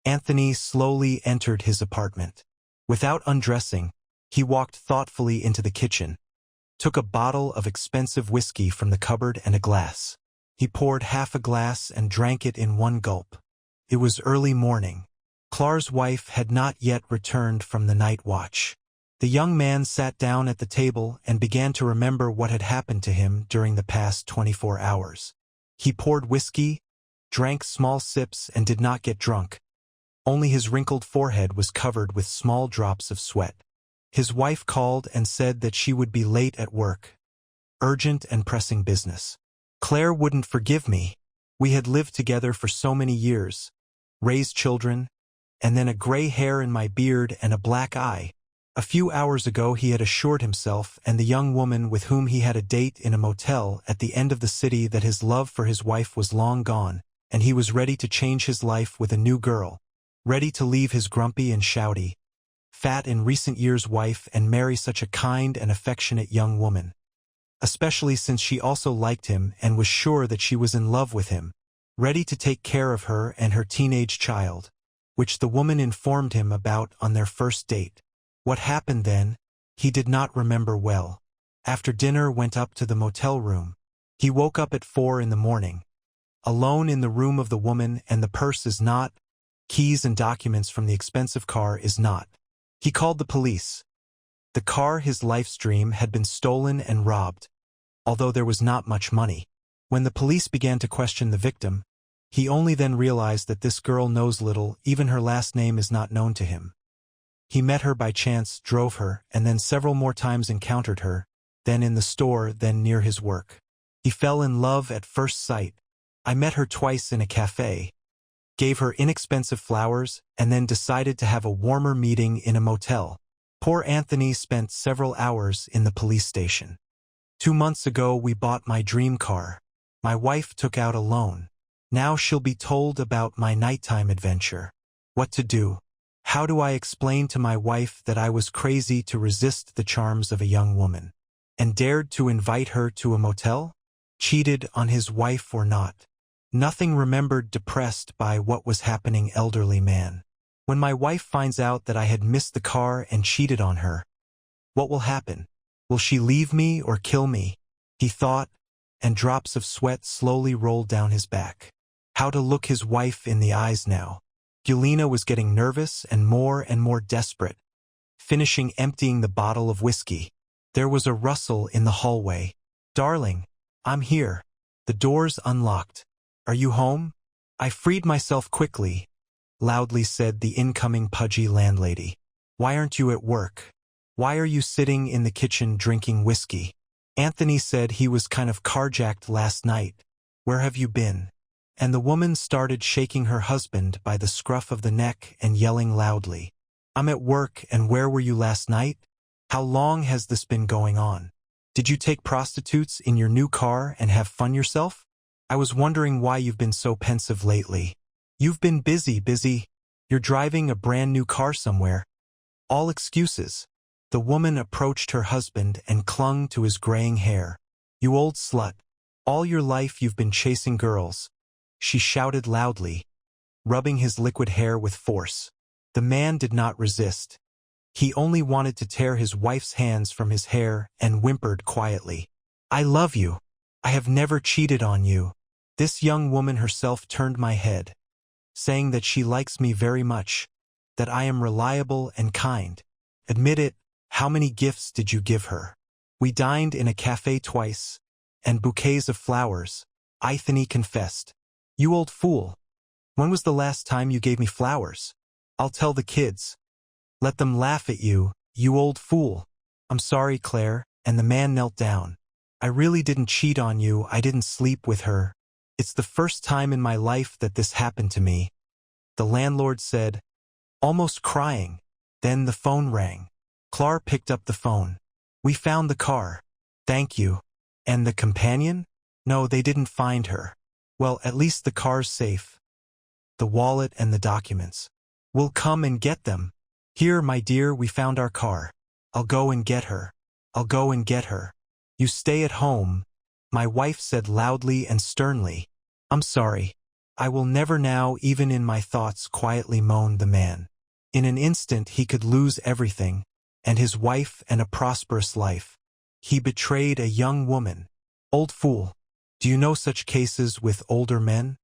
Anthony slowly entered his apartment. Without undressing, he walked thoughtfully into the kitchen, took a bottle of expensive whiskey from the cupboard and a glass. He poured half a glass and drank it in one gulp. It was early morning. Clara's wife had not yet returned from the night watch. The young man sat down at the table and began to remember what had happened to him during the past 24 hours. He poured whiskey, drank small sips and did not get drunk. Only his wrinkled forehead was covered with small drops of sweat. His wife called and said that she would be late at work. Urgent and pressing business. Claire wouldn't forgive me. We had lived together for so many years, raised children, and then a gray hair in my beard and a black eye. A few hours ago he had assured himself and the young woman with whom he had a date in a motel at the end of the city that his love for his wife was long gone, and he was ready to change his life with a new girl, ready to leave his grumpy and shouty, fat in recent years wife and marry such a kind and affectionate young woman. Especially since she also liked him and was sure that she was in love with him, ready to take care of her and her teenage child, which the woman informed him about on their first date. What happened then, he did not remember well. After dinner went up to the motel room. He woke up at 4 in the morning. Alone in the room of the woman, and the purse is not, keys and documents from the expensive car is not. He called the police. The car, his life's dream, had been stolen and robbed, although there was not much money. When the police began to question the victim, he only then realized that this girl knows little, even her last name is not known to him. He met her by chance, drove her, and then several more times encountered her, then in the store, then near his work. He fell in love at first sight. I met her twice in a cafe, gave her inexpensive flowers, and then decided to have a warmer meeting in a motel. Poor Anthony spent several hours in the police station. 2 months ago we bought my dream car. My wife took out a loan. Now she'll be told about my nighttime adventure. What to do? How do I explain to my wife that I was crazy to resist the charms of a young woman, and dared to invite her to a motel? Cheated on his wife or not? Nothing remembered, depressed by what was happening, elderly man. When my wife finds out that I had missed the car and cheated on her, what will happen? Will she leave me or kill me? He thought, and drops of sweat slowly rolled down his back. How to look his wife in the eyes now. Gulina was getting nervous and more desperate, finishing emptying the bottle of whiskey. There was a rustle in the hallway. "Darling, I'm here." The doors unlocked. "Are you home?" I freed myself quickly, loudly said the incoming pudgy landlady. "Why aren't you at work? Why are you sitting in the kitchen drinking whiskey?" Anthony said he was kind of carjacked last night. "Where have you been?" And the woman started shaking her husband by the scruff of the neck and yelling loudly. "I'm at work, and where were you last night? How long has this been going on? Did you take prostitutes in your new car and have fun yourself? I was wondering why you've been so pensive lately. You've been busy. You're driving a brand new car somewhere." All excuses. The woman approached her husband and clung to his graying hair. "You old slut. All your life you've been chasing girls," she shouted loudly, rubbing his liquid hair with force. The man did not resist. He only wanted to tear his wife's hands from his hair and whimpered quietly. "I love you. I have never cheated on you." This young woman herself turned my head, saying that she likes me very much, that I am reliable and kind. Admit it, how many gifts did you give her? We dined in a cafe twice, and bouquets of flowers, Anthony confessed. "You old fool. When was the last time you gave me flowers? I'll tell the kids. Let them laugh at you, you old fool." "I'm sorry, Claire," and the man knelt down. "I really didn't cheat on you. I didn't sleep with her. It's the first time in my life that this happened to me," the landlord said, almost crying. Then the phone rang. Claire picked up the phone. "We found the car." "Thank you." "And the companion?" "No, they didn't find her." "Well, at least the car's safe. The wallet and the documents. We'll come and get them." "Here, my dear, we found our car. I'll go and get her. I'll go and get her. You stay at home," my wife said loudly and sternly. "I'm sorry." I will never now, even in my thoughts, quietly moaned the man. In an instant he could lose everything, and his wife and a prosperous life. He betrayed a young woman. Old fool. Do you know such cases with older men?